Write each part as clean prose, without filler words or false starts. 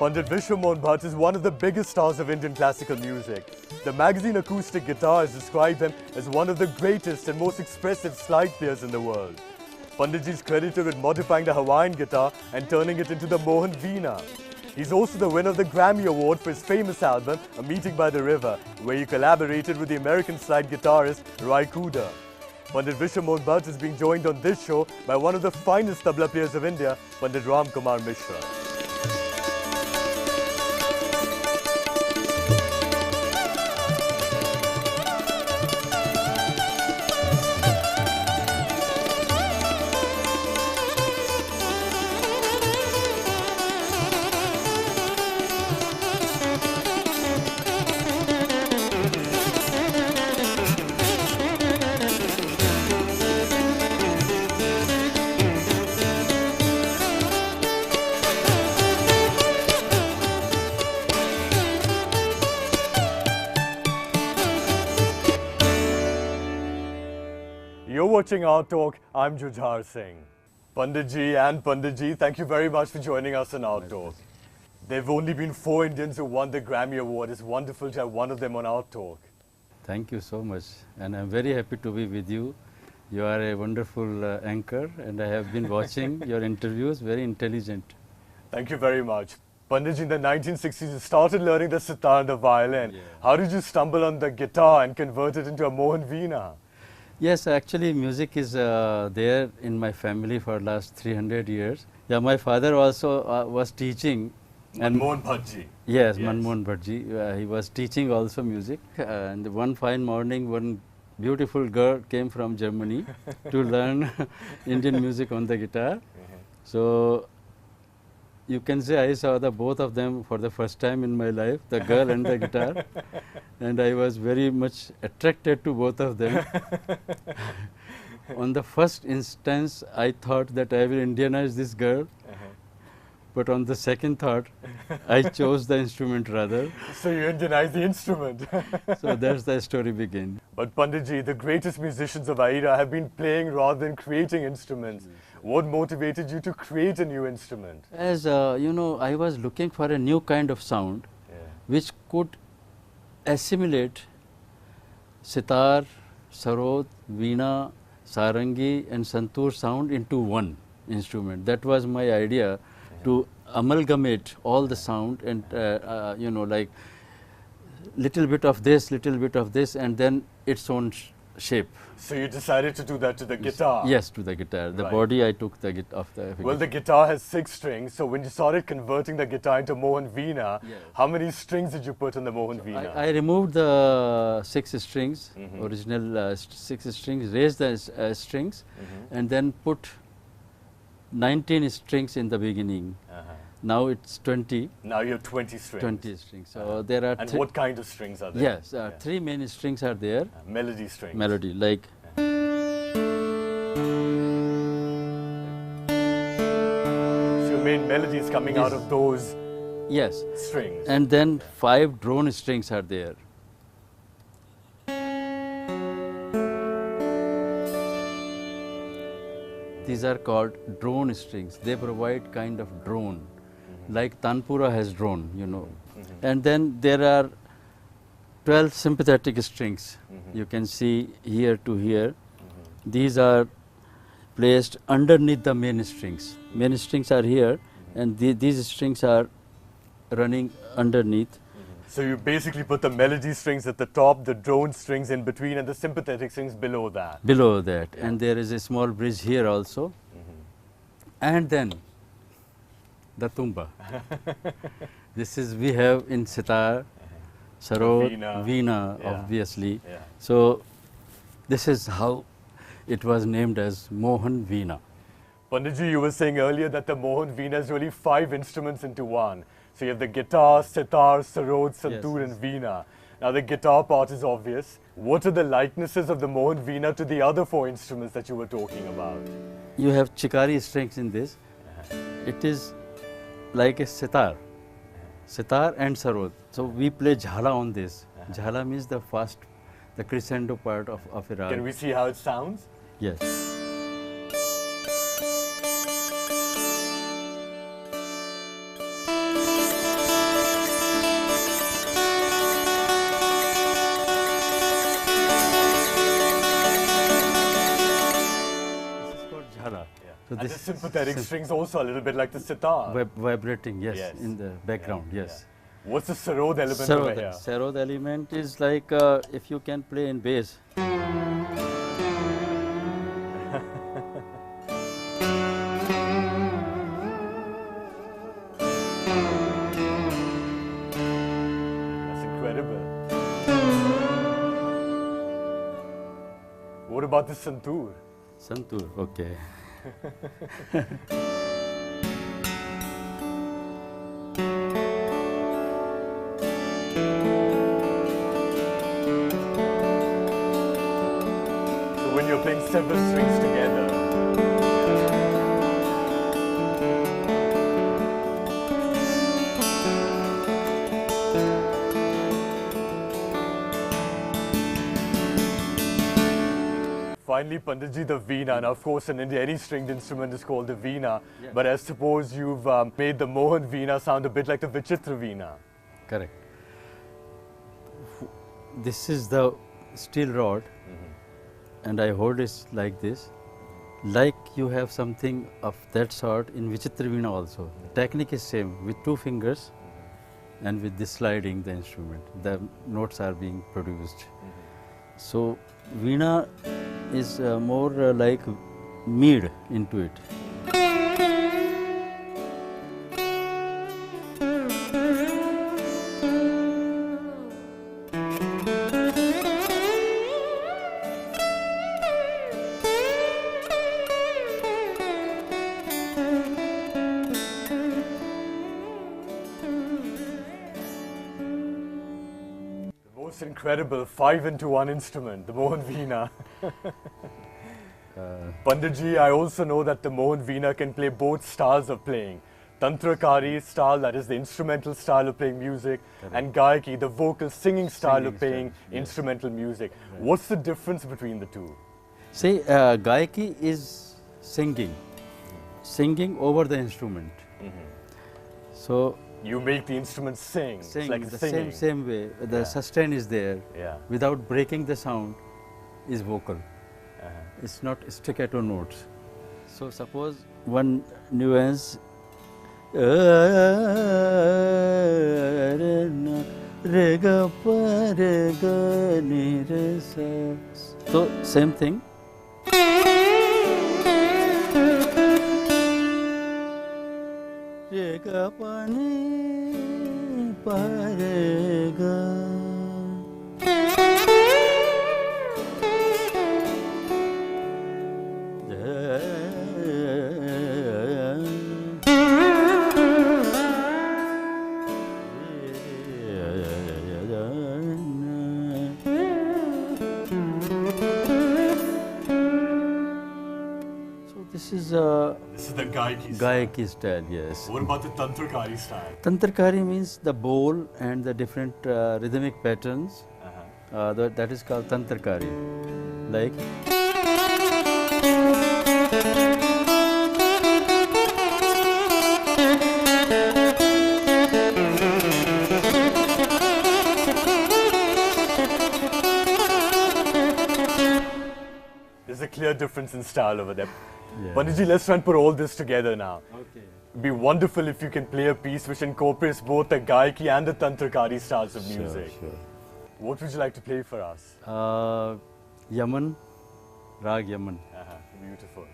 Pandit Vishwa Mohan Bhatt is one of the biggest stars of Indian classical music. The magazine Acoustic Guitar has described him as one of the greatest and most expressive slide players in the world. Panditji is credited with modifying the Hawaiian guitar and turning it into the Mohan Veena. He's also the winner of the Grammy Award for his famous album, A Meeting by the River, where he collaborated with the American slide guitarist Rai Kuda. Pandit Vishwa Mohan Bhatt is being joined on this show by one of the finest tabla players of India, Pandit Ramkumar Mishra. You're watching Our Talk. I'm Jujhar Singh. Panditji and Panditji, thank you very much for joining us on Our Talk. There have only been 4 Indians who won the Grammy Award. It's wonderful to have one of them on Our Talk. Thank you so much, and I'm very happy to be with you. You are a wonderful anchor, and I have been watching your interviews, very intelligent. Thank you very much. Panditji, in the 1960s, you started learning the sitar and the violin. Yeah. How did you stumble on the guitar and convert it into a Mohan Veena? Yes, actually music is there in my family for last 300 years. Yeah, my father also was teaching. And Mohan Bhatt. Yes, Mohan Bhatt. He was teaching also music. And one fine morning, one beautiful girl came from Germany to learn Indian music on the guitar. So you can say I saw the both of them for the first time in my life, the girl and the guitar. And I was very much attracted to both of them. On the first instance, I thought that I will Indianize this girl. But on the second thought, I chose the instrument rather. So you Indianized the instrument. So that's the story begin. But Panditji, the greatest musicians of our era have been playing rather than creating instruments. What motivated you to create a new instrument? As you know, I was looking for a new kind of sound which could assimilate sitar, sarod, veena, sarangi and santoor sound into one instrument. That was my idea, to amalgamate all the sound and you know, like little bit of this, and then its own shape. So you decided to do that to the guitar? Yes, to the guitar. The body I took the of the. Well, the guitar has 6 strings. So when you started converting the guitar into Mohan Veena, how many strings did you put on the Mohan Veena? I removed the 6 strings, original 6 strings, raised the strings, and then put 19 strings in the beginning. Now it's 20. Now you have 20 strings. 20 strings. So there are. And what kind of strings are there? Yes, 3 main strings are there. Melody strings. Melody, like. So your main melody is coming out of those strings. And then 5 drone strings are there. These are called drone strings. They provide kind of drone, like Tanpura has drone, you know. And then there are 12 sympathetic strings. You can see here to here. These are placed underneath the main strings. Main strings are here, and these strings are running underneath. So you basically put the melody strings at the top, the drone strings in between, and the sympathetic strings below that. Below that. And there is a small bridge here also. And then the tumba. This is we have in sitar, sarod, veena, obviously. So this is how it was named as Mohan Veena. Panditji, you were saying earlier that the Mohan Veena is really 5 instruments into one. So you have the guitar, sitar, sarod, santoor and veena. Now the guitar part is obvious. What are the likenesses of the Mohan Veena to the other 4 instruments that you were talking about? You have chikari strings in this. It is like a sitar and sarod. So we play jhala on this. Jhala means the first, the crescendo part of a rag. Can we see how it sounds? Yes. And the sympathetic strings also a little bit like the sitar. Vibrating, yes, in the background, yes. Yeah. What's the sarod element over here? Sarod element is like if you can play in bass. What about the santoor? Santoor, okay. So when you're playing several strings together. Finally, Panditji, the Veena. Now, of course, in India, any stringed instrument is called the Veena. Yes. But I suppose you've made the Mohan Veena sound a bit like the Vichitra Veena. Correct. This is the steel rod, and I hold it like this. Like you have something of that sort in Vichitra Veena also. The technique is same, with 2 fingers and with this sliding the instrument. The notes are being produced. So, Veena is more like mead into it. Most incredible 5-into-1 instrument, the Mohan Veena. Panditji, I also know that the Mohan Veena can play both styles of playing. Tantrakari style, that is the instrumental style of playing music, and Gayaki, the vocal singing style of playing instrumental music. Right. What's the difference between the two? See, Gayaki is singing over the instrument. So you make the instrument sing. It's like the singing. same way. The sustain is there. Without breaking the sound is vocal. It's not staccato notes. So suppose one nuance. So same thing. This is the Gayaki style, yes. What about the Tantrakari style? Tantrakari means the bowl and the different rhythmic patterns. That is called Tantrakari. Like. There's a clear difference in style over there. Panditji, let's try and put all this together now. Okay. It'd be wonderful if you can play a piece which incorporates both the Gayaki and the Tantrakari styles of music. Sure. What would you like to play for us? Yaman, Rag Yaman. Beautiful.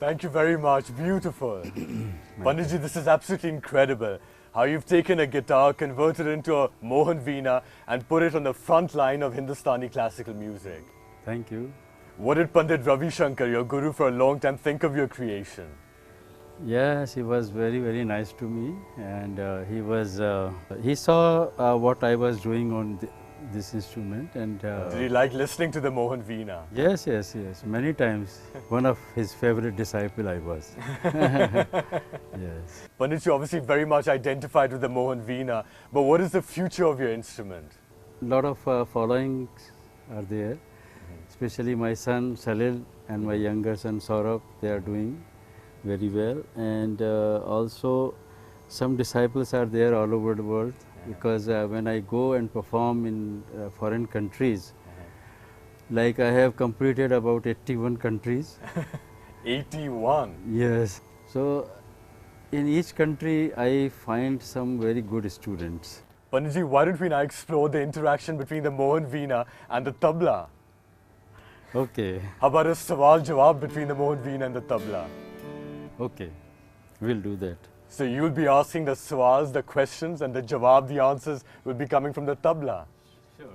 Thank you very much. Beautiful. Panditji, this is absolutely incredible. How you've taken a guitar, converted it into a Mohan Veena and put it on the front line of Hindustani classical music. Thank you. What did Pandit Ravi Shankar, your guru for a long time, think of your creation? Yes, he was very, very nice to me, and he saw what I was doing on this instrument, and Did he like listening to the Mohan Veena? yes, yes, yes, many times. One of his favorite disciple I was. Yes. Pandit, you obviously very much identified with the Mohan Veena, but what is the future of your instrument? A lot of followings are there, especially my son Salil and my younger son Saurabh. They are doing very well, and also some disciples are there all over the world, because when I go and perform in foreign countries, like I have completed about 81 countries. 81? Yes. So in each country I find some very good students. Panditji, why don't we now explore the interaction between the Mohan Veena and the Tabla? Okay, How about a Sawaal-Jawaab between the Mohan Veena and the Tabla? okay, we'll do that. So you'll be asking the sawals, the questions, and the jawab, the answers, will be coming from the Tabla. Sure.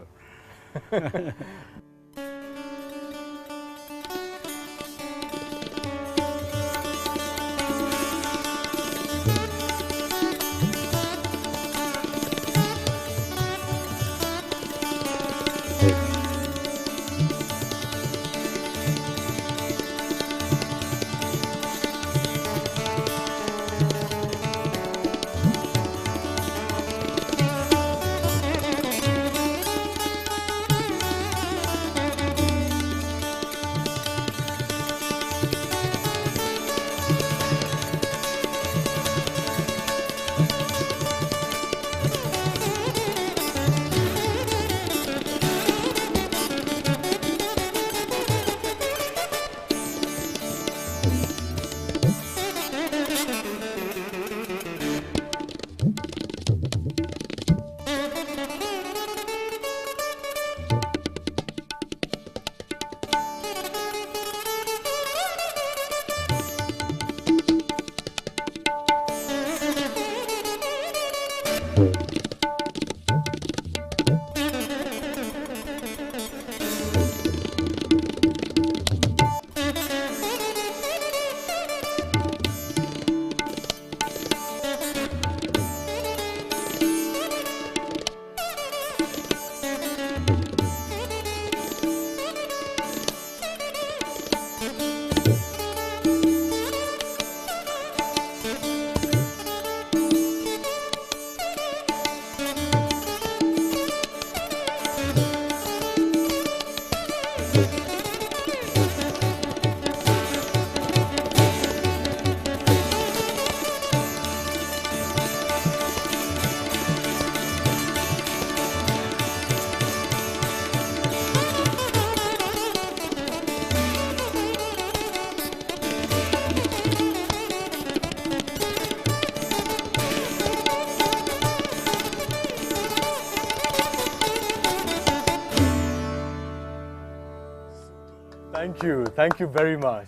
Thank you very much.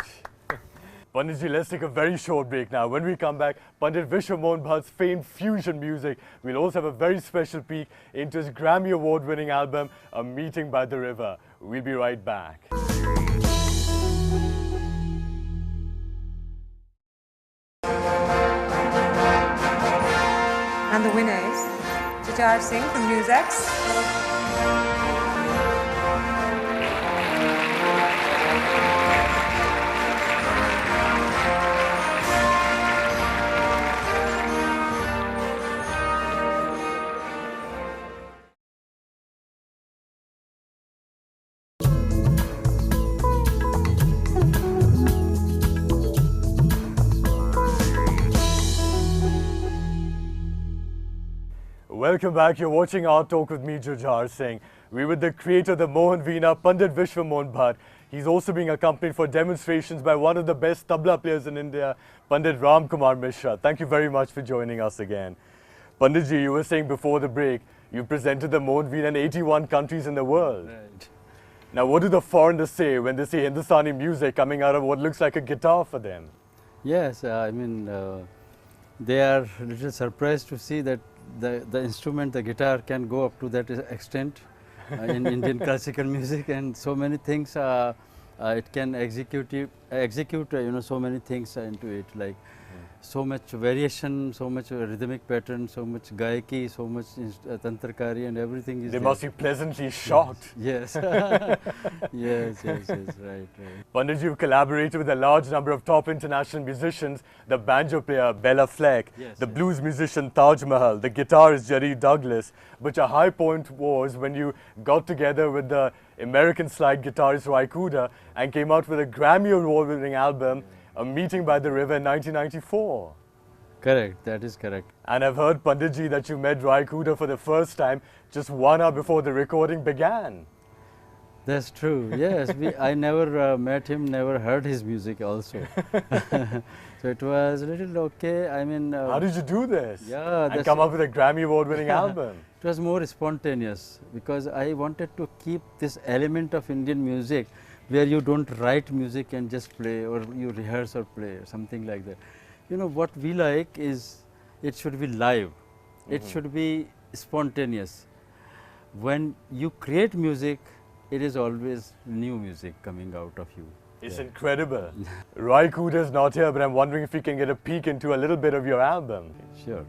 Panditji, let's take a very short break now. When we come back, Pandit Vishwa Mohan Bhatt's famed fusion music. We'll also have a very special peek into his Grammy Award-winning album, A Meeting by the River. We'll be right back. And the winner is Jujhar Singh from NewsX. Welcome back. You're watching Art Talk with me, Jujhar Singh. We're with the creator of the Mohan Veena, Pandit Vishwa Mohan Bhatt. He's also being accompanied for demonstrations by one of the best tabla players in India, Pandit Ramkumar Mishra. Thank you very much for joining us again. Panditji, you were saying before the break, you presented the Mohan Veena in 81 countries in the world. Right. Now, what do the foreigners say when they see Hindustani music coming out of what looks like a guitar for them? Yes, I mean, they are a little surprised to see that the instrument, the guitar, can go up to that extent in Indian classical music, and so many things it can execute so many things into it, like so much variation, so much rhythmic pattern, so much gaiki, so much tantrakari, and everything is They there. must be pleasantly shocked. Yes. Yes, yes, right. Pandit, you've collaborated with a large number of top international musicians, the banjo player Bela Fleck, Yes, the yes. blues musician Taj Mahal, the guitarist Jerry Douglas. But your high point was when you got together with the American slide guitarist Ry Cooder and came out with a Grammy award-winning album, A Meeting by the River in 1994. Correct, that is correct. And I've heard, Panditji, that you met Ry Cooder for the first time just 1 hour before the recording began. That's true. Yes, I never met him, never heard his music also. So it was a little okay. I mean, How did you do this? Yeah, And that's come up with a Grammy award-winning album. it was more spontaneous because I wanted to keep this element of Indian music where you don't write music and just play, or you rehearse or play, or something like that. You know, what we like is it should be live, it should be spontaneous. When you create music, it is always new music coming out of you. It's incredible. Ry Cooder's not here, but I'm wondering if we can get a peek into a little bit of your album. Sure.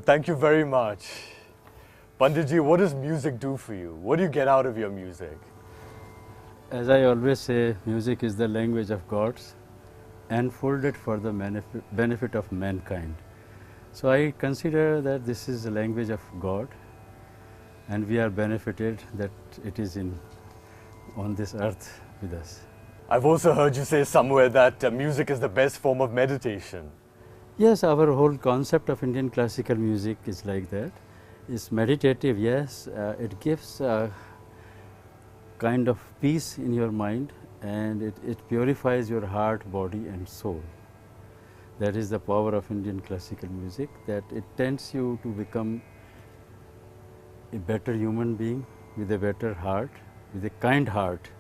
Thank you very much. Panditji, what does music do for you? What do you get out of your music? As I always say, music is the language of gods, unfolded for the benefit of mankind. So I consider that this is the language of God, and we are benefited that it is on this earth with us. I've also heard you say somewhere that music is the best form of meditation. Yes, our whole concept of Indian classical music is like that. It's meditative, yes. It gives a kind of peace in your mind, and it purifies your heart, body and soul. That is the power of Indian classical music, that it tends you to become a better human being with a better heart, with a kind heart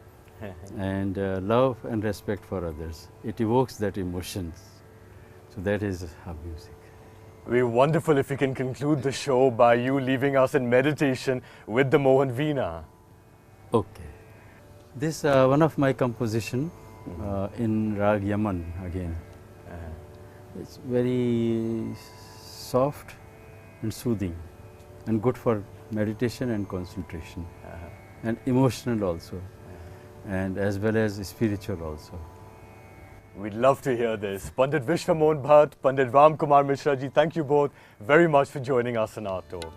and love and respect for others. It evokes that emotions. So that is our music. It would be wonderful if we can conclude the show by you leaving us in meditation with the Mohan Veena. Okay. This one of my composition in Rag Yaman again. It's very soft and soothing and good for meditation and concentration and emotional also and as well as spiritual also. We'd love to hear this. Pandit Vishwa Mohan Bhatt, Pandit Ramkumar Mishra ji, thank you both very much for joining us in our talk.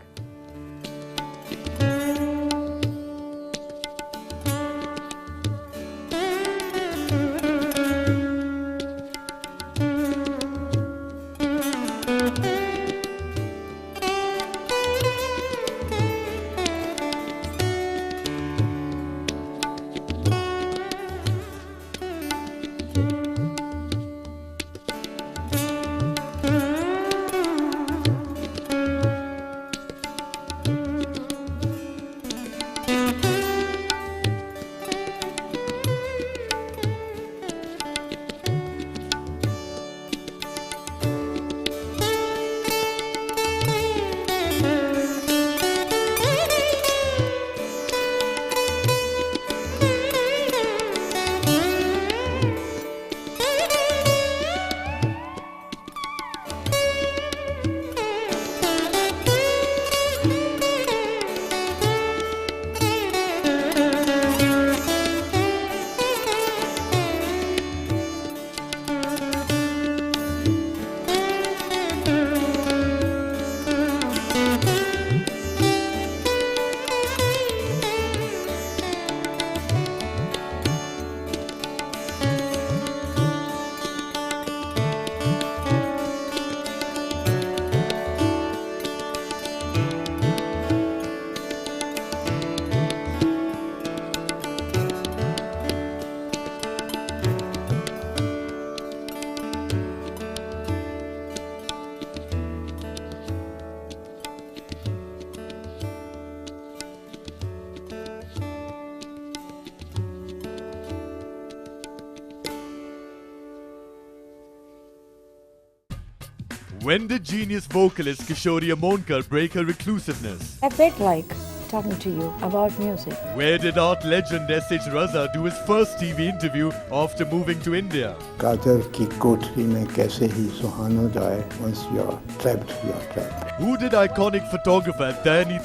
When did genius vocalist Kishori Amonkar break her reclusiveness? A bit like talking to you about music. Where did art legend S.H. Raza do his first TV interview after moving to India? काजल की कोठरी में कैसे ही सुहाना जाए. Once you are trapped, you are trapped. Who did iconic photographer Dayanita